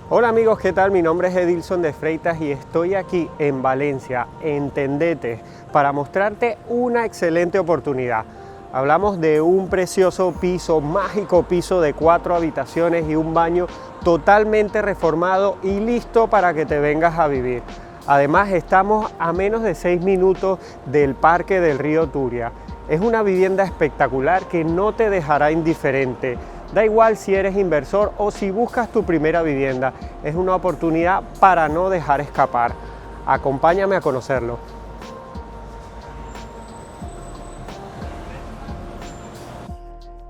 Hola amigos, ¿qué tal? Mi nombre es Edilson de Freitas y estoy aquí en Valencia, en Tendete, para mostrarte una excelente oportunidad. Hablamos de un precioso piso, mágico piso de 4 habitaciones y un baño totalmente reformado y listo para que te vengas a vivir. Además, estamos a menos de 6 minutos del Parque del Río Turia. Es una vivienda espectacular que no te dejará indiferente. Da igual si eres inversor o si buscas tu primera vivienda, es una oportunidad para no dejar escapar. Acompáñame a conocerlo.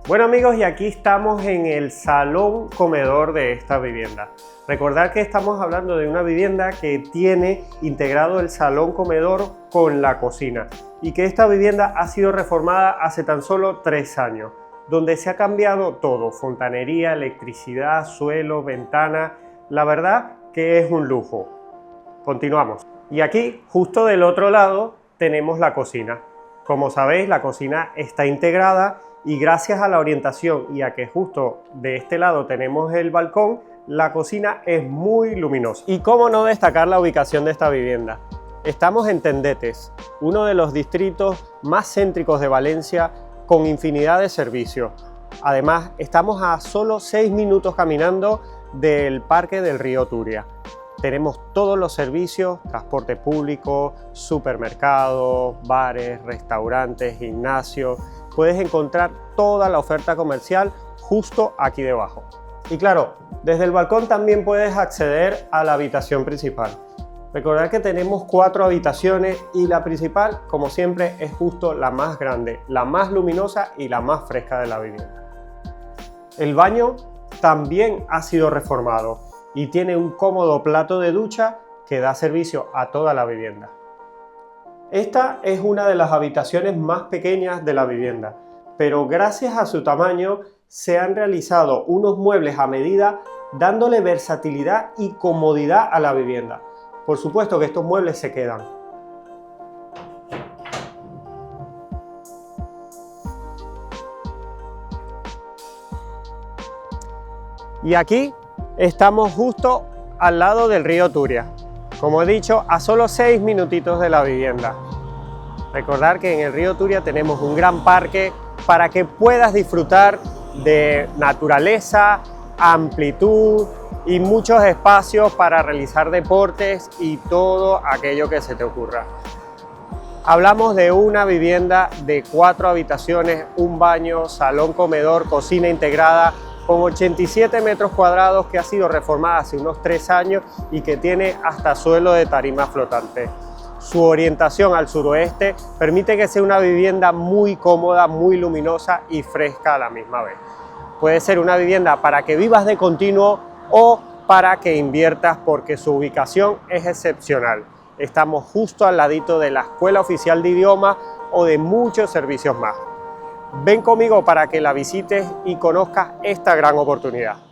Bueno amigos, y aquí estamos en el salón comedor de esta vivienda. Recordad que estamos hablando de una vivienda que tiene integrado el salón comedor con la cocina y que esta vivienda ha sido reformada hace tan solo 3 años. Donde se ha cambiado todo, fontanería, electricidad, suelo, ventana. La verdad que es un lujo. Continuamos. Y aquí, justo del otro lado, tenemos la cocina. Como sabéis, la cocina está integrada y gracias a la orientación y a que justo de este lado tenemos el balcón, la cocina es muy luminosa. Y cómo no destacar la ubicación de esta vivienda. Estamos en Tendetes, uno de los distritos más céntricos de Valencia, con infinidad de servicios. Además, estamos a solo 6 minutos caminando del Parque del Río Turia. Tenemos todos los servicios, transporte público, supermercados, bares, restaurantes, gimnasios. Puedes encontrar toda la oferta comercial justo aquí debajo. Y claro, desde el balcón también puedes acceder a la habitación principal. Recordad que tenemos 4 habitaciones y la principal, como siempre, es justo la más grande, la más luminosa y la más fresca de la vivienda. El baño también ha sido reformado y tiene un cómodo plato de ducha que da servicio a toda la vivienda. Esta es una de las habitaciones más pequeñas de la vivienda, pero gracias a su tamaño se han realizado unos muebles a medida dándole versatilidad y comodidad a la vivienda. Por supuesto que estos muebles se quedan. Y aquí estamos justo al lado del río Turia. Como he dicho, a solo 6 minutitos de la vivienda. Recordar que en el río Turia tenemos un gran parque para que puedas disfrutar de naturaleza, amplitud y muchos espacios para realizar deportes y todo aquello que se te ocurra. Hablamos de una vivienda de 4 habitaciones, un baño, salón comedor, cocina integrada, con 87 metros cuadrados, que ha sido reformada hace unos 3 años y que tiene hasta suelo de tarima flotante. Su orientación al suroeste permite que sea una vivienda muy cómoda, muy luminosa y fresca a la misma vez. Puede ser una vivienda para que vivas de continuo o para que inviertas, porque su ubicación es excepcional. Estamos justo al ladito de la Escuela Oficial de Idiomas o de muchos servicios más. Ven conmigo para que la visites y conozcas esta gran oportunidad.